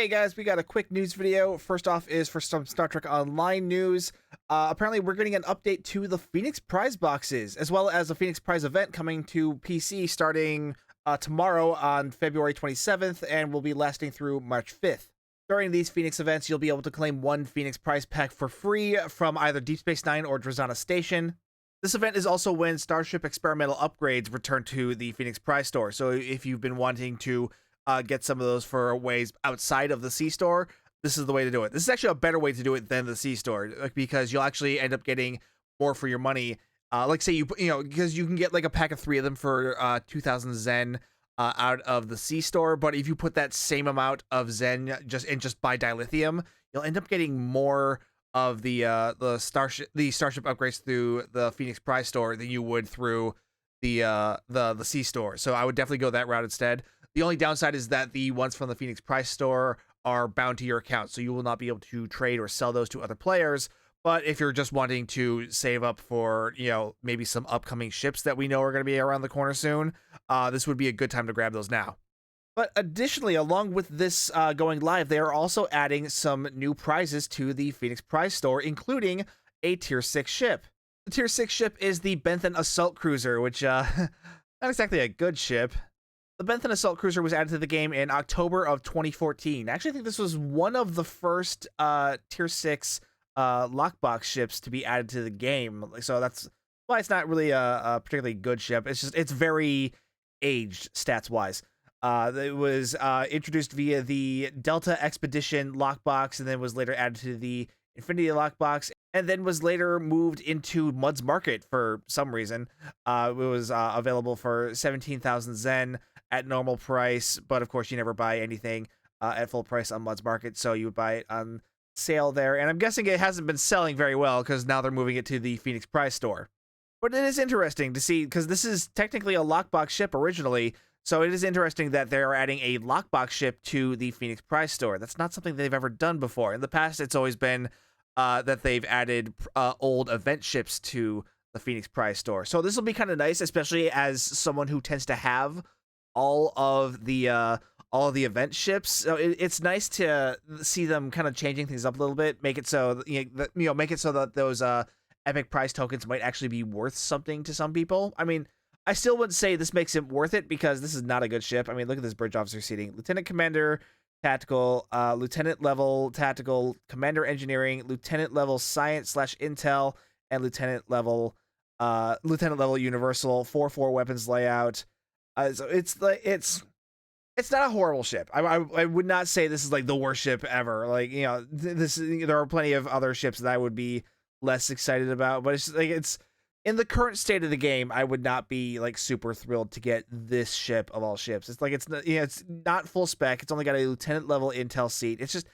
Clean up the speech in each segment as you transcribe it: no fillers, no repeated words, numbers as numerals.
Hey guys, we got a quick news video. First off is for some Star Trek Online news. Apparently we're getting an update to the Phoenix Prize boxes, as well as the Phoenix Prize event coming to PC starting tomorrow on February 27th and will be lasting through March 5th. During these Phoenix events, you'll be able to claim one Phoenix Prize pack for free from either Deep Space Nine or Drazana Station. This event is also when Starship experimental upgrades return to the Phoenix Prize store. So if you've been wanting to get some of those for ways outside of the C store, this is the way to do it. This is actually a better way to do it than the C store, because you'll actually end up getting more for your money. Like say because you can get like a pack of 3 of them for 2,000 Zen out of the C store, but if you put that same amount of Zen just buy dilithium, you'll end up getting more of the starship upgrades through the Phoenix Prize store than you would through the C store. So I would definitely go that route instead. The only downside is that the ones from the Phoenix Prize store are bound to your account, so you will not be able to trade or sell those to other players. But if you're just wanting to save up for, maybe some upcoming ships that we know are going to be around the corner soon, this would be a good time to grab those now. But additionally, along with this going live, they are also adding some new prizes to the Phoenix Prize store, including a Tier 6 ship. The Tier 6 ship is the Bentham Assault Cruiser, which, not exactly a good ship. The Bentham Assault Cruiser was added to the game in October of 2014. Actually, I think this was one of the first Tier 6 lockbox ships to be added to the game. So that's why it's not really a particularly good ship. It's very aged stats-wise. It was introduced via the Delta Expedition lockbox, and then was later added to the Infinity lockbox, and then was later moved into Mud's Market for some reason. It was available for 17,000 Zen at normal price, but of course you never buy anything at full price on Mud's Market, so you would buy it on sale there. And I'm guessing it hasn't been selling very well because now they're moving it to the Phoenix Prize store. But it is interesting to see, because this is technically a lockbox ship originally, so it is interesting that they're adding a lockbox ship to the Phoenix Prize store. That's not something they've ever done before. In the past, it's always been that they've added old event ships to the Phoenix Prize store. So this will be kind of nice, especially as someone who tends to have all of the event ships. So it's nice to see them kind of changing things up a little bit, make it so make it so that those epic prize tokens might actually be worth something to some people. I mean, I still wouldn't say this makes it worth it, because this is not a good ship. I mean, look at this bridge officer seating: Lieutenant Commander Tactical, Lieutenant level Tactical, Commander Engineering, Lieutenant level Science/Intel, and Lieutenant level Universal 4/4 weapons layout. So it's not a horrible ship. I would not say this is like the worst ship ever. Like, there are plenty of other ships that I would be less excited about, but it's in the current state of the game, I would not be like super thrilled to get this ship of all ships. It's like it's not full spec. It's only got a lieutenant level intel seat. It's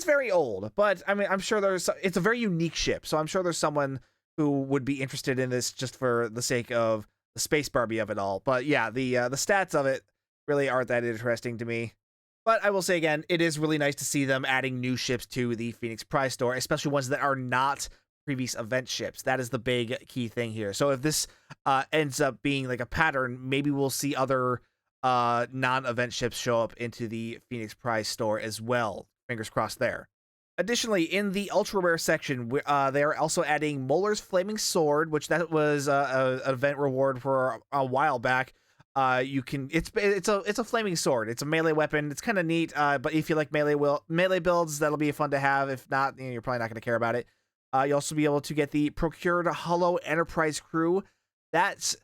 very old, but I mean, I'm sure it's a very unique ship, so I'm sure there's someone who would be interested in this just for the sake of the space Barbie of it all. But yeah, the stats of it really aren't that interesting to me. But I will say again, it is really nice to see them adding new ships to the Phoenix Prize store, especially ones that are not previous event ships. That is the big key thing here. So if this ends up being like a pattern, maybe we'll see other non-event ships show up into the Phoenix Prize store as well. Fingers crossed there. Additionally, in the ultra rare section, they are also adding Muller's Flaming Sword, which that was an event reward for a while back. It's a flaming sword. It's a melee weapon. It's kind of neat. But if you like melee builds, that'll be fun to have. If not, you're probably not going to care about it. You'll also be able to get the Procured Hollow Enterprise Crew. That's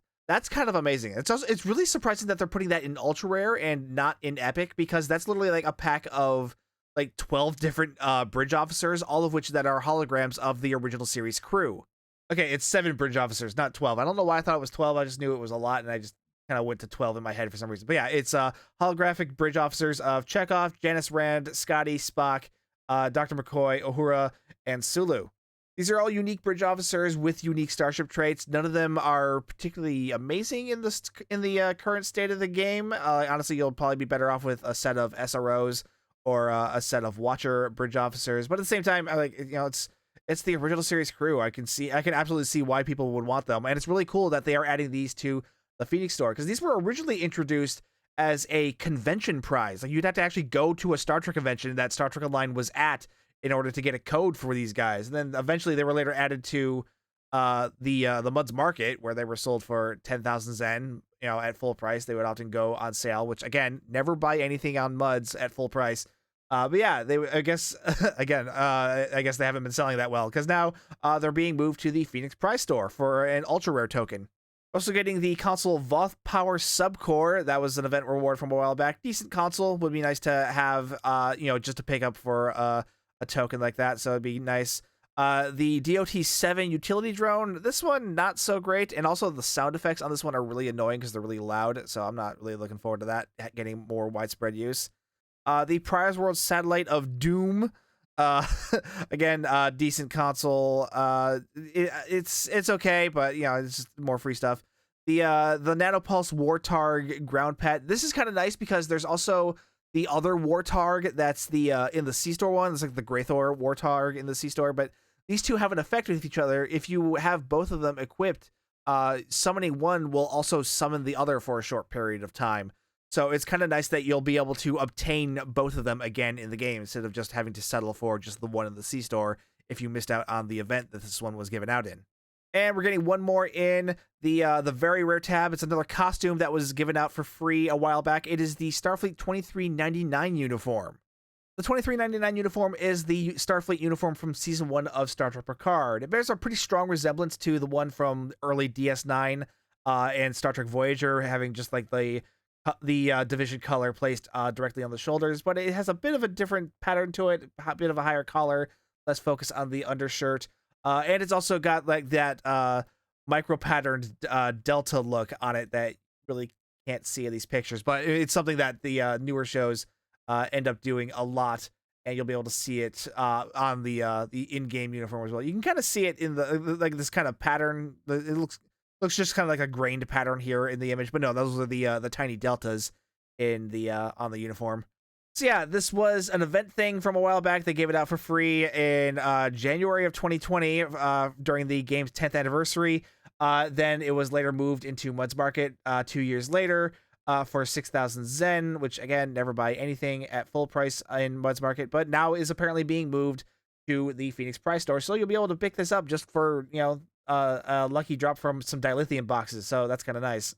kind of amazing. It's really surprising that they're putting that in ultra rare and not in epic, because that's literally like a pack of like 12 different bridge officers, all of which that are holograms of the original series crew. Okay, it's 7 bridge officers, not 12. I don't know why I thought it was 12. I just knew it was a lot, and I just kind of went to 12 in my head for some reason. But yeah, it's holographic bridge officers of Chekhov, Janice Rand, Scotty, Spock, Dr. McCoy, Uhura, and Sulu. These are all unique bridge officers with unique starship traits. None of them are particularly amazing in the current state of the game. Honestly, you'll probably be better off with a set of SROs or a set of Watcher bridge officers. But at the same time, it's the original series crew. I can absolutely see why people would want them, and it's really cool that they are adding these to the Phoenix store, because these were originally introduced as a convention prize. Like, you'd have to actually go to a Star Trek convention that Star Trek Online was at in order to get a code for these guys. And then eventually they were later added to the Muds Market, where they were sold for 10,000 Zen, at full price. They would often go on sale, which, again, never buy anything on Muds at full price. But yeah, I guess again, I guess they haven't been selling that well, because now they're being moved to the Phoenix Prize store for an ultra rare token. Also getting the console Voth Power Subcore. That was an event reward from a while back. Decent console. Would be nice to have, just to pick up for a token like that. So it'd be nice. The DOT-7 utility drone. This one, not so great. And also the sound effects on this one are really annoying because they're really loud. So I'm not really looking forward to that getting more widespread use. The Prize World Satellite of Doom. Again, decent console. It's okay, but it's just more free stuff. The Nanopulse Wartarg ground pet. This is kind of nice because there's also the other Wartarg that's the in the C-Store one. It's like the Graythor Wartarg in the C-Store, but these two have an effect with each other. If you have both of them equipped, summoning one will also summon the other for a short period of time. So it's kind of nice that you'll be able to obtain both of them again in the game instead of just having to settle for just the one in the C-Store if you missed out on the event that this one was given out in. And we're getting one more in the very rare tab. It's another costume that was given out for free a while back. It is the Starfleet 2399 uniform. The 2399 uniform is the Starfleet uniform from Season 1 of Star Trek Picard. It bears a pretty strong resemblance to the one from early DS9 and Star Trek Voyager, having just like the division color placed directly on the shoulders, but it has a bit of a different pattern to it, a bit of a higher collar, less focus on the undershirt, and it's also got like that micro patterned delta look on it that really can't see in these pictures, but it's something that the newer shows end up doing a lot, and you'll be able to see it on the in-game uniform as well. You can kind of see it in the like this kind of pattern. It looks just kind of like a grained pattern here in the image, but no, those are the tiny deltas in the on the uniform. So yeah, this was an event thing from a while back. They gave it out for free in January of 2020 during the game's 10th anniversary. Then it was later moved into Muds Market 2 years later for 6,000 Zen, which again, never buy anything at full price in Muds Market, but now is apparently being moved to the Phoenix Prize store. So you'll be able to pick this up just for, a lucky drop from some dilithium boxes, so that's kind of nice.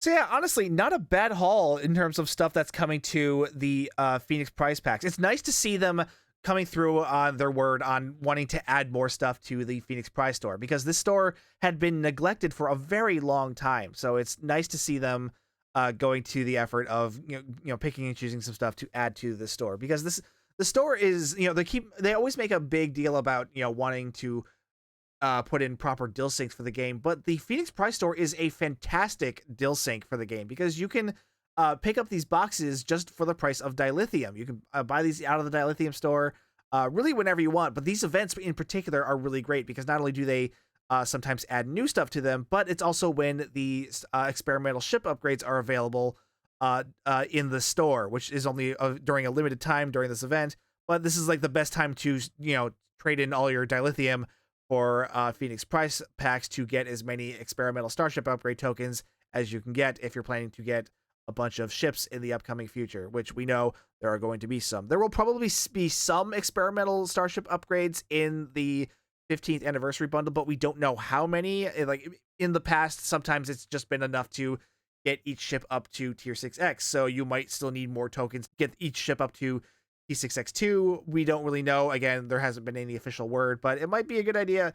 So yeah, honestly, not a bad haul in terms of stuff that's coming to the Phoenix Prize packs. It's nice to see them coming through on their word on wanting to add more stuff to the Phoenix Prize store, because this store had been neglected for a very long time. So it's nice to see them going to the effort of picking and choosing some stuff to add to the store, because the store is they always make a big deal about wanting to put in proper dill syncs for the game, but the Phoenix Prize store is a fantastic dill sync for the game, because you can pick up these boxes just for the price of dilithium. You can buy these out of the dilithium store really whenever you want, but these events in particular are really great because not only do they sometimes add new stuff to them, but it's also when the experimental ship upgrades are available in the store, which is only during a limited time during this event. But this is like the best time to trade in all your dilithium for Phoenix Prize packs to get as many experimental starship upgrade tokens as you can get if you're planning to get a bunch of ships in the upcoming future, which we know there are going to be some. There will probably be some experimental starship upgrades in the 15th anniversary bundle, but we don't know how many. Like in the past, sometimes it's just been enough to get each ship up to tier 6X, so you might still need more tokens to get each ship up to T6X2. We don't really know. Again, there hasn't been any official word, but it might be a good idea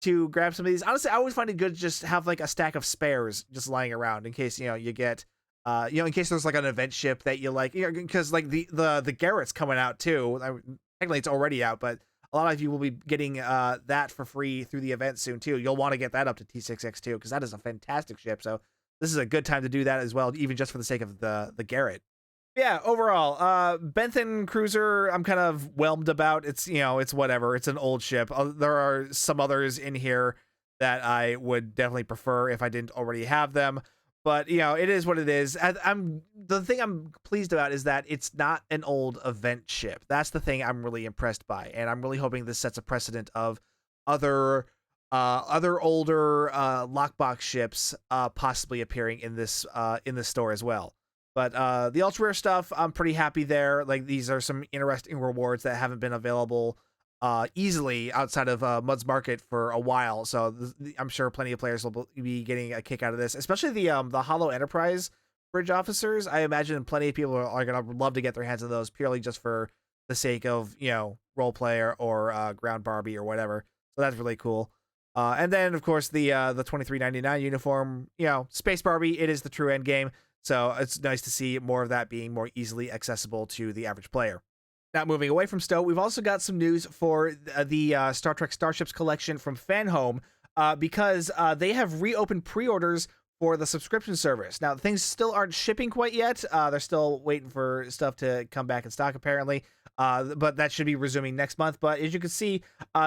to grab some of these. Honestly, I always find it good to just have like a stack of spares just lying around in case you get in case there's like an event ship that you like, because like the Garrett's coming out too. Technically it's already out, but a lot of you will be getting that for free through the event soon too. You'll want to get that up to T6X2 because that is a fantastic ship. So this is a good time to do that as well, even just for the sake of the Garrett. Yeah, overall, Benthen Cruiser, I'm kind of whelmed about. It's, it's whatever. It's an old ship. There are some others in here that I would definitely prefer if I didn't already have them. But, it is what it is. The thing I'm pleased about is that it's not an old event ship. That's the thing I'm really impressed by. And I'm really hoping this sets a precedent of other older lockbox ships possibly appearing in this store as well. But the ultra rare stuff, I'm pretty happy there. Like, these are some interesting rewards that haven't been available easily outside of Mud's Market for a while. So I'm sure plenty of players will be getting a kick out of this, especially the Hollow Enterprise bridge officers. I imagine plenty of people are gonna love to get their hands on those purely just for the sake of, role player or ground Barbie or whatever. So that's really cool. And then of course the $23.99 uniform, Space Barbie. It is the true end game. So it's nice to see more of that being more easily accessible to the average player. Now, moving away from Stowe, we've also got some news for the Star Trek Starships collection from Fanhome, because they have reopened pre-orders for the subscription service. Now, things still aren't shipping quite yet. They're still waiting for stuff to come back in stock, apparently, but that should be resuming next month. But as you can see,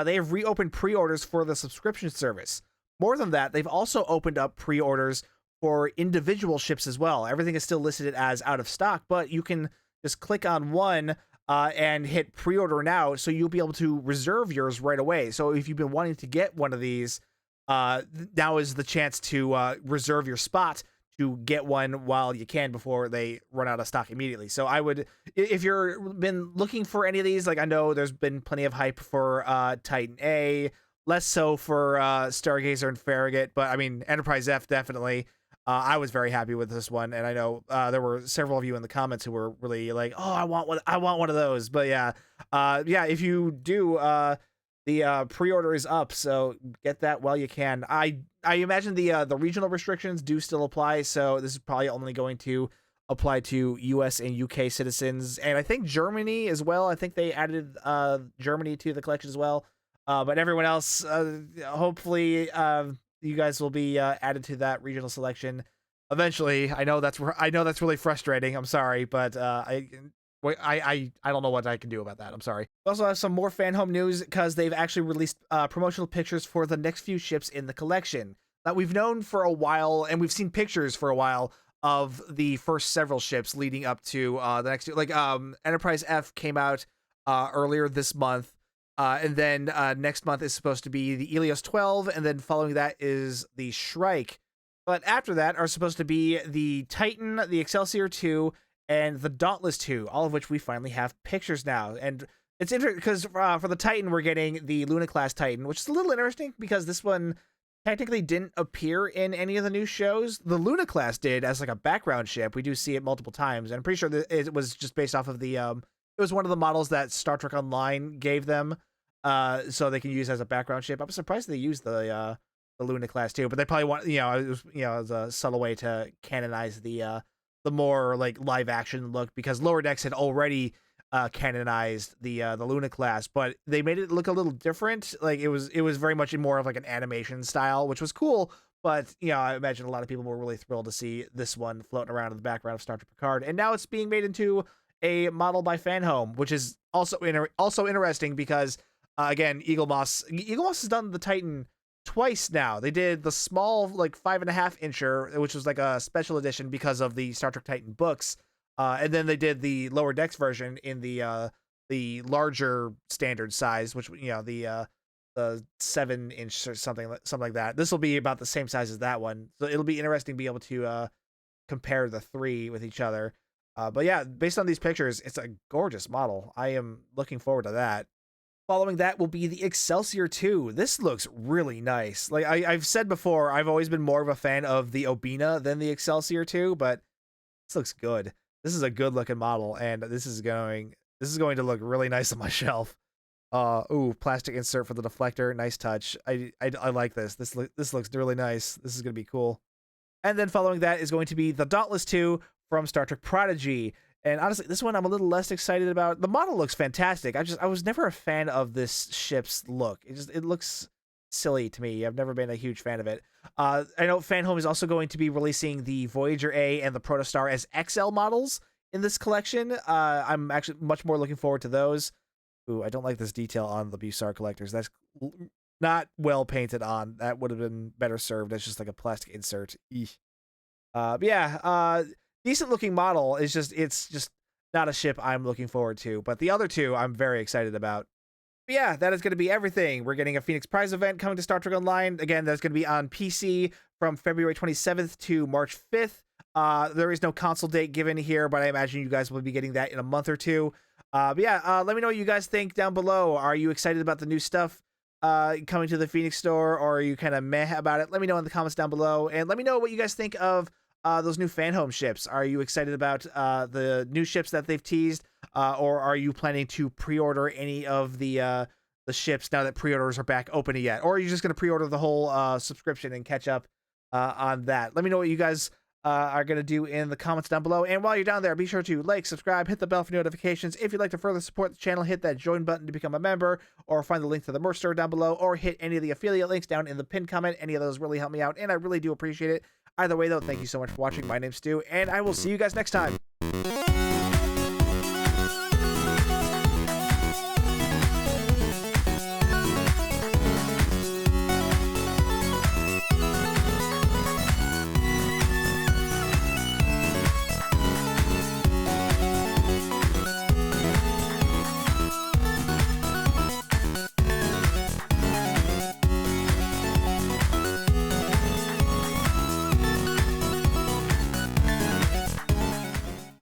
they have reopened pre-orders for the subscription service. More than that, they've also opened up pre-orders for individual ships as well. Everything is still listed as out of stock, but you can just click on one and hit pre-order now, so you'll be able to reserve yours right away. So if you've been wanting to get one of these, now is the chance to reserve your spot to get one while you can before they run out of stock immediately. So I would, if you've been looking for any of these, like, I know there's been plenty of hype for Titan A, less so for Stargazer and Farragut, but I mean, Enterprise F definitely. I was very happy with this one, and I know there were several of you in the comments who were really like, "Oh, I want one of those." But yeah, if you do, the pre-order is up, so get that while you can. I imagine the regional restrictions do still apply, so this is probably only going to apply to U.S. and U.K. citizens, and I think Germany as well. I think they added Germany to the collection as well, but everyone else, hopefully. You guys will be added to that regional selection eventually. I know that's really frustrating. I'm sorry, but I don't know what I can do about that. I'm sorry. We also have some more Fanhome news because they've actually released promotional pictures for the next few ships in the collection that we've known for a while, and we've seen pictures for a while of the first several ships leading up to the next two. Like Enterprise F came out earlier this month. And then next month is supposed to be the Helios 12, and then following that is the Shrike. But after that are supposed to be the Titan, the Excelsior 2, and the Dauntless 2, all of which we finally have pictures now. And it's interesting because for the Titan, we're getting the Luna-class Titan, which is a little interesting because this one technically didn't appear in any of the new shows. The Luna-class did as like a background ship. We do see it multiple times, and I'm pretty sure that it was just based off of the... it was one of the models that Star Trek Online gave them. So they can use as a background ship. I'm surprised they used the Luna class too, but they probably want, it was, as a subtle way to canonize the more like live action look, because Lower Decks had already canonized the Luna class, but they made it look a little different. Like it was very much more of like an animation style, which was cool. But I imagine a lot of people were really thrilled to see this one floating around in the background of Star Trek Picard, and now it's being made into a model by Fanhome, which is also interesting because. Again, Eagle Moss has done the Titan twice now. They did the small, like 5.5 incher, which was like a special edition because of the Star Trek Titan books, and then they did the Lower Decks version in the larger standard size, which the 7-inch or something like that. This will be about the same size as that one, so it'll be interesting to be able to compare the three with each other. But yeah, based on these pictures, it's a gorgeous model. I am looking forward to that. Following that will be the Excelsior 2. This looks really nice. Like I've said before, I've always been more of a fan of the Obina than the Excelsior 2, but this looks good. This is a good looking model, and this is going to look really nice on my shelf. Ooh, plastic insert for the deflector. Nice touch. I like this. This looks really nice. This is going to be cool. And then following that is going to be the Dauntless 2 from Star Trek Prodigy. And honestly, this one I'm a little less excited about. The model looks fantastic. I was never a fan of this ship's look. It looks silly to me. I've never been a huge fan of it. I know Fanhome is also going to be releasing the Voyager A and the Protostar as XL models in this collection. I'm actually much more looking forward to those. Ooh, I don't like this detail on the Busar collectors. That's not well painted on. That would have been better served as just like a plastic insert. Eesh. But yeah, decent looking model. It's just not a ship I'm looking forward to, but the other two I'm very excited about. But yeah, that is going to be everything. We're getting a Phoenix Prize event coming to Star Trek Online. Again, that's going to be on PC from February 27th to March 5th. There is no console date given here, but I imagine you guys will be getting that in a month or two. But yeah, let me know what you guys think down below. Are you excited about the new stuff coming to the Phoenix store, or are you kind of meh about it? Let me know in the comments down below, and let me know what you guys think of those new Fanhome ships. Are you excited about the new ships that they've teased, or are you planning to pre-order any of the ships now that pre-orders are back open yet, or are you just going to pre-order the whole subscription and catch up on that? Let me know what you guys are going to do in the comments down below. And while you're down there, be sure to like, subscribe, hit the bell for notifications. If you'd like to further support the channel, hit that join button to become a member, or find the link to the merch store down below, or hit any of the affiliate links down in the pinned comment. Any of those really help me out, and I really do appreciate it. Either way, though, thank you so much for watching. My name's Stu, and I will see you guys next time.